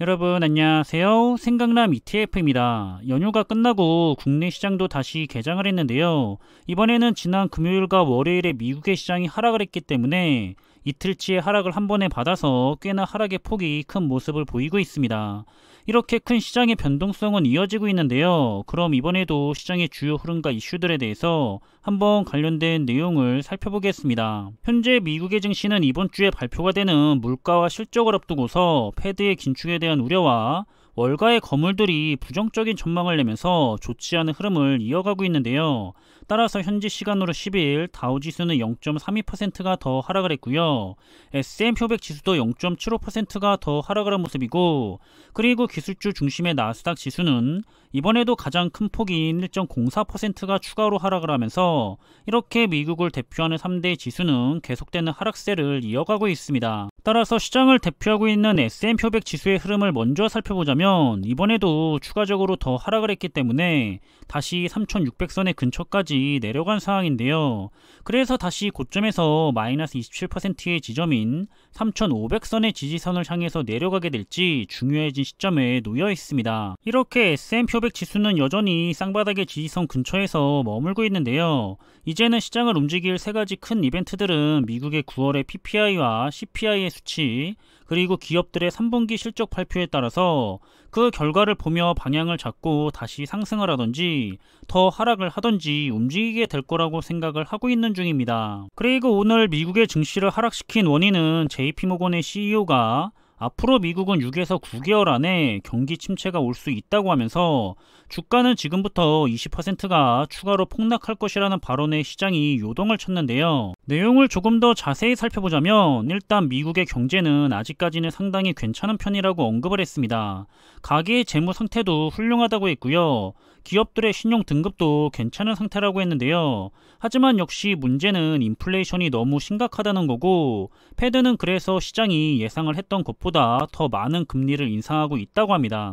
여러분 안녕하세요. 생강남 ETF입니다. 연휴가 끝나고 국내 시장도 다시 개장을 했는데요. 이번에는 지난 금요일과 월요일에 미국의 시장이 하락을 했기 때문에 이틀치의 하락을 한 번에 받아서 꽤나 하락의 폭이 큰 모습을 보이고 있습니다. 이렇게 큰 시장의 변동성은 이어지고 있는데요. 그럼 이번에도 시장의 주요 흐름과 이슈들에 대해서 한번 관련된 내용을 살펴보겠습니다. 현재 미국의 증시는 이번 주에 발표가 되는 물가와 실적을 앞두고서 패드의 긴축에 대한 우려와 월가의 거물들이 부정적인 전망을 내면서 좋지 않은 흐름을 이어가고 있는데요. 따라서 현지 시간으로 10일 다우지수는 0.32%가 더 하락을 했고요. S&P 500 지수도 0.75%가 더 하락을 한 모습이고, 그리고 기술주 중심의 나스닥 지수는 이번에도 가장 큰 폭인 1.04%가 추가로 하락을 하면서 이렇게 미국을 대표하는 3대 지수는 계속되는 하락세를 이어가고 있습니다. 따라서 시장을 대표하고 있는 S&P 500 지수의 흐름을 먼저 살펴보자면 이번에도 추가적으로 더 하락을 했기 때문에 다시 3600선의 근처까지 내려간 상황인데요. 그래서 다시 고점에서 마이너스 27%의 지점인 3500선의 지지선을 향해서 내려가게 될지 중요해진 시점에 놓여 있습니다. 이렇게 S&P 500 지수는 여전히 쌍바닥의 지지선 근처에서 머물고 있는데요. 이제는 시장을 움직일 세 가지 큰 이벤트들은 미국의 9월의 PPI와 CPI의 수치, 그리고 기업들의 3분기 실적 발표에 따라서 그 결과를 보며 방향을 잡고 다시 상승을 하던지 더 하락을 하던지 움직이게 될 거라고 생각을 하고 있는 중입니다. 그리고 오늘 미국의 증시를 하락시킨 원인은 JP모건의 CEO가 앞으로 미국은 6에서 9개월 안에 경기 침체가 올 수 있다고 하면서 주가는 지금부터 20%가 추가로 폭락할 것이라는 발언에 시장이 요동을 쳤는데요. 내용을 조금 더 자세히 살펴보자면 일단 미국의 경제는 아직까지는 상당히 괜찮은 편이라고 언급을 했습니다. 가계의 재무 상태도 훌륭하다고 했고요. 기업들의 신용 등급도 괜찮은 상태라고 했는데요. 하지만 역시 문제는 인플레이션이 너무 심각하다는 거고, 패드는 그래서 시장이 예상을 했던 것보다 더 많은 금리를 인상하고 있다고 합니다.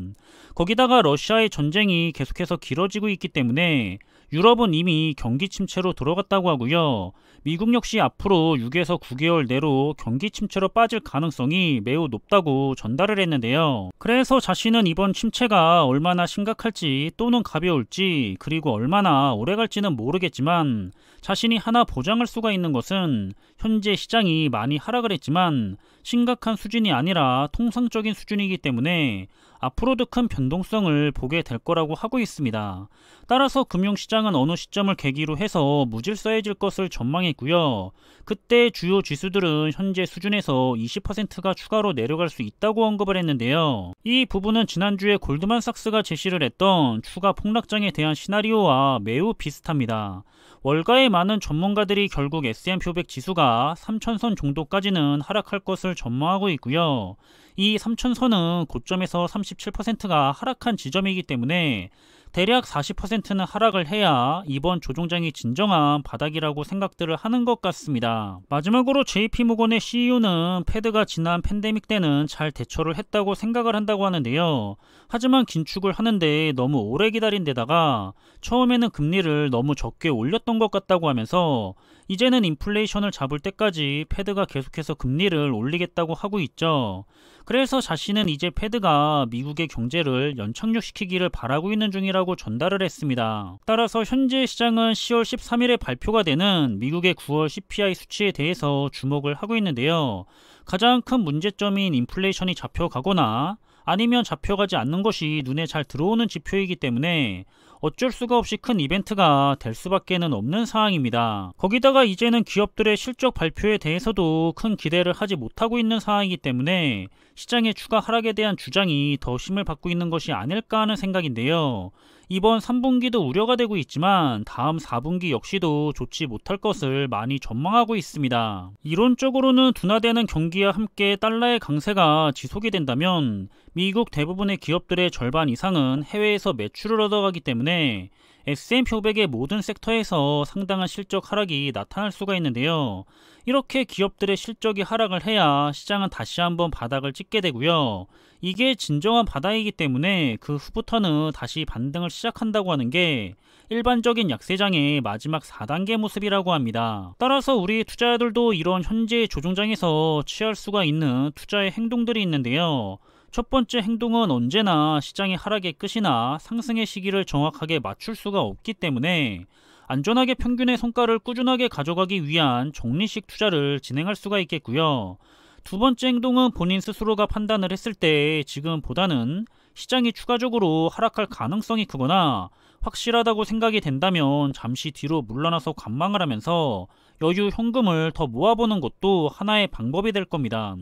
거기다가 러시아의 전쟁이 계속해서 길어지고 있기 때문에 유럽은 이미 경기 침체로 들어갔다고 하고요. 미국 역시 앞으로 6에서 9개월 내로 경기 침체로 빠질 가능성이 매우 높다고 전달을 했는데요. 그래서 자신은 이번 침체가 얼마나 심각할지 또는 가벼울지 그리고 얼마나 오래 갈지는 모르겠지만 자신이 하나 보장할 수가 있는 것은 현재 시장이 많이 하락을 했지만 심각한 수준이 아니라 통상적인 수준이기 때문에 앞으로도 큰 변동성을 보게 될 거라고 하고 있습니다. 따라서 금융시장은 어느 시점을 계기로 해서 무질서해질 것을 전망했고요. 그때 주요 지수들은 현재 수준에서 20%가 추가로 내려갈 수 있다고 언급을 했는데요. 이 부분은 지난주에 골드만삭스가 제시를 했던 추가 폭락장에 대한 시나리오와 매우 비슷합니다. 월가의 많은 전문가들이 결국 S&P 500 지수가 3000선 정도까지는 하락할 것을 전망하고 있고요. 이 3000선은 고점에서 37%가 하락한 지점이기 때문에 대략 40%는 하락을 해야 이번 조종장이 진정한 바닥이라고 생각들을 하는 것 같습니다. 마지막으로 JP모건의 CEO는 패드가 지난 팬데믹 때는 잘 대처를 했다고 생각을 한다고 하는데요. 하지만 긴축을 하는데 너무 오래 기다린 데다가 처음에는 금리를 너무 적게 올렸던 것 같다고 하면서 이제는 인플레이션을 잡을 때까지 패드가 계속해서 금리를 올리겠다고 하고 있죠. 그래서 자신은 이제 패드가 미국의 경제를 연착륙시키기를 바라고 있는 중이라고 전달을 했습니다. 따라서 현재 시장은 10월 13일에 발표가 되는 미국의 9월 CPI 수치에 대해서 주목을 하고 있는데요. 가장 큰 문제점인 인플레이션이 잡혀가거나 아니면 잡혀가지 않는 것이 눈에 잘 들어오는 지표이기 때문에 어쩔 수가 없이 큰 이벤트가 될 수밖에는 없는 상황입니다. 거기다가 이제는 기업들의 실적 발표에 대해서도 큰 기대를 하지 못하고 있는 상황이기 때문에 시장의 추가 하락에 대한 주장이 더 힘을 받고 있는 것이 아닐까 하는 생각인데요. 이번 3분기도 우려가 되고 있지만 다음 4분기 역시도 좋지 못할 것을 많이 전망하고 있습니다. 이론적으로는 둔화되는 경기와 함께 달러의 강세가 지속이 된다면 미국 대부분의 기업들의 절반 이상은 해외에서 매출을 얻어가기 때문에 S&P 500의 모든 섹터에서 상당한 실적 하락이 나타날 수가 있는데요. 이렇게 기업들의 실적이 하락을 해야 시장은 다시 한번 바닥을 찍게 되고요. 이게 진정한 바닥이기 때문에 그 후부터는 다시 반등을 시작한다고 하는 게 일반적인 약세장의 마지막 4단계 모습이라고 합니다. 따라서 우리 투자자들도 이런 현재 조종장에서 취할 수가 있는 투자의 행동들이 있는데요. 첫 번째 행동은 언제나 시장의 하락의 끝이나 상승의 시기를 정확하게 맞출 수가 없기 때문에 안전하게 평균의 성과를 꾸준하게 가져가기 위한 적리식 투자를 진행할 수가 있겠고요. 두 번째 행동은 본인 스스로가 판단을 했을 때 지금보다는 시장이 추가적으로 하락할 가능성이 크거나 확실하다고 생각이 된다면 잠시 뒤로 물러나서 관망을 하면서 여유 현금을 더 모아보는 것도 하나의 방법이 될 겁니다.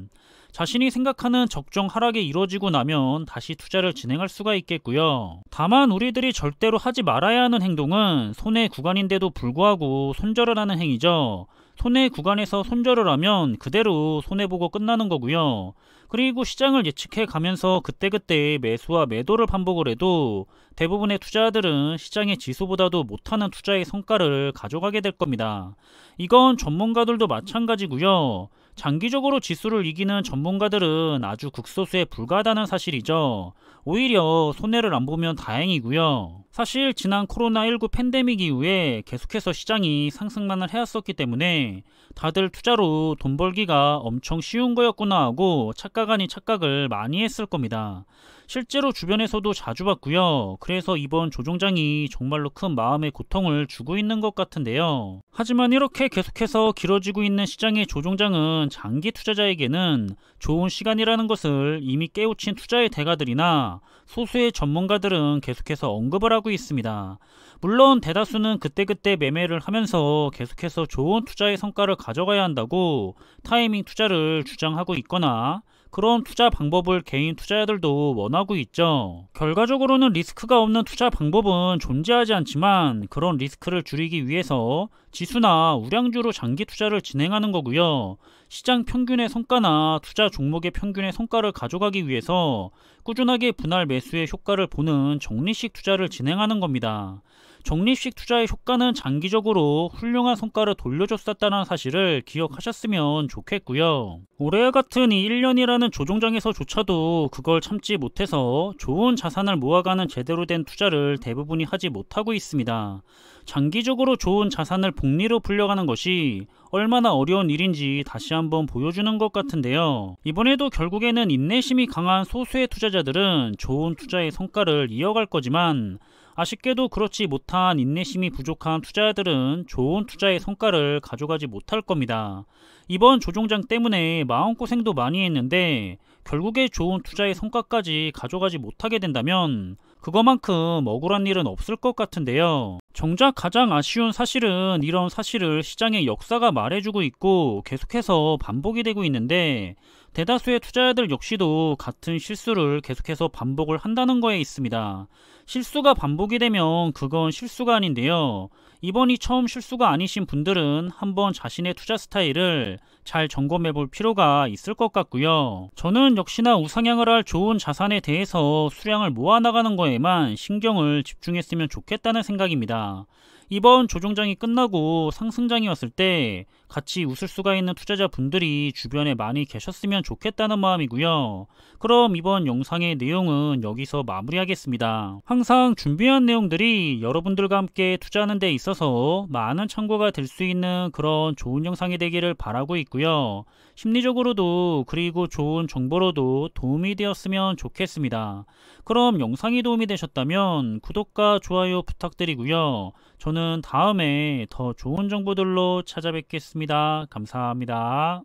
자신이 생각하는 적정 하락이 이루어지고 나면 다시 투자를 진행할 수가 있겠고요. 다만 우리들이 절대로 하지 말아야 하는 행동은 손해 구간인데도 불구하고 손절을 하는 행위죠. 손해 구간에서 손절을 하면 그대로 손해보고 끝나는 거고요. 그리고 시장을 예측해 가면서 그때그때 매수와 매도를 반복을 해도 대부분의 투자자들은 시장의 지수보다도 못하는 투자의 성과를 가져가게 될 겁니다. 이건 전문가들도 마찬가지고요. 장기적으로 지수를 이기는 전문가들은 아주 극소수에 불과하다는 사실이죠. 오히려 손해를 안 보면 다행이고요. 사실 지난 코로나19 팬데믹 이후에 계속해서 시장이 상승만을 해왔었기 때문에 다들 투자로 돈 벌기가 엄청 쉬운 거였구나 하고 착각 아닌 착각을 많이 했을 겁니다. 실제로 주변에서도 자주 봤고요. 그래서 이번 조종장이 정말로 큰 마음의 고통을 주고 있는 것 같은데요. 하지만 이렇게 계속해서 길어지고 있는 시장의 조종장은 장기 투자자에게는 좋은 시간이라는 것을 이미 깨우친 투자의 대가들이나 소수의 전문가들은 계속해서 언급을 하고 있습니다. 물론 대다수는 그때그때 매매를 하면서 계속해서 좋은 투자의 성과를 가져가야 한다고 타이밍 투자를 주장하고 있거나 그런 투자 방법을 개인 투자자들도 원하고 있죠. 결과적으로는 리스크가 없는 투자 방법은 존재하지 않지만 그런 리스크를 줄이기 위해서 지수나 우량주로 장기 투자를 진행하는 거고요. 시장 평균의 성과나 투자 종목의 평균의 성과를 가져가기 위해서 꾸준하게 분할 매수의 효과를 보는 적리식 투자를 진행하는 겁니다. 적립식 투자의 효과는 장기적으로 훌륭한 성과를 돌려줬었다는 사실을 기억하셨으면 좋겠고요. 올해와 같은 이 1년이라는 조종장에서조차도 그걸 참지 못해서 좋은 자산을 모아가는 제대로 된 투자를 대부분이 하지 못하고 있습니다. 장기적으로 좋은 자산을 복리로 불려가는 것이 얼마나 어려운 일인지 다시 한번 보여주는 것 같은데요. 이번에도 결국에는 인내심이 강한 소수의 투자자들은 좋은 투자의 성과를 이어갈 거지만 아쉽게도 그렇지 못한 인내심이 부족한 투자자들은 좋은 투자의 성과를 가져가지 못할 겁니다. 이번 조종장 때문에 마음고생도 많이 했는데 결국에 좋은 투자의 성과까지 가져가지 못하게 된다면 그거만큼 억울한 일은 없을 것 같은데요. 정작 가장 아쉬운 사실은 이런 사실을 시장의 역사가 말해주고 있고 계속해서 반복이 되고 있는데 대다수의 투자자들 역시도 같은 실수를 계속해서 반복을 한다는 거에 있습니다. 실수가 반복이 되면 그건 실수가 아닌데요. 이번이 처음 실수가 아니신 분들은 한번 자신의 투자 스타일을 잘 점검해 볼 필요가 있을 것 같고요. 저는 역시나 우상향을 할 좋은 자산에 대해서 수량을 모아나가는 거에만 신경을 집중했으면 좋겠다는 생각입니다. 이번 조종장이 끝나고 상승장이 왔을 때 같이 웃을 수가 있는 투자자분들이 주변에 많이 계셨으면 좋겠다는 마음이고요. 그럼 이번 영상의 내용은 여기서 마무리하겠습니다. 항상 준비한 내용들이 여러분들과 함께 투자하는 데 있어서 많은 참고가 될 수 있는 그런 좋은 영상이 되기를 바라고 있고요. 심리적으로도 그리고 좋은 정보로도 도움이 되었으면 좋겠습니다. 그럼 영상이 도움이 되셨다면 구독과 좋아요 부탁드리고요. 저는 다음에 더 좋은 정보들로 찾아뵙겠습니다. 감사합니다.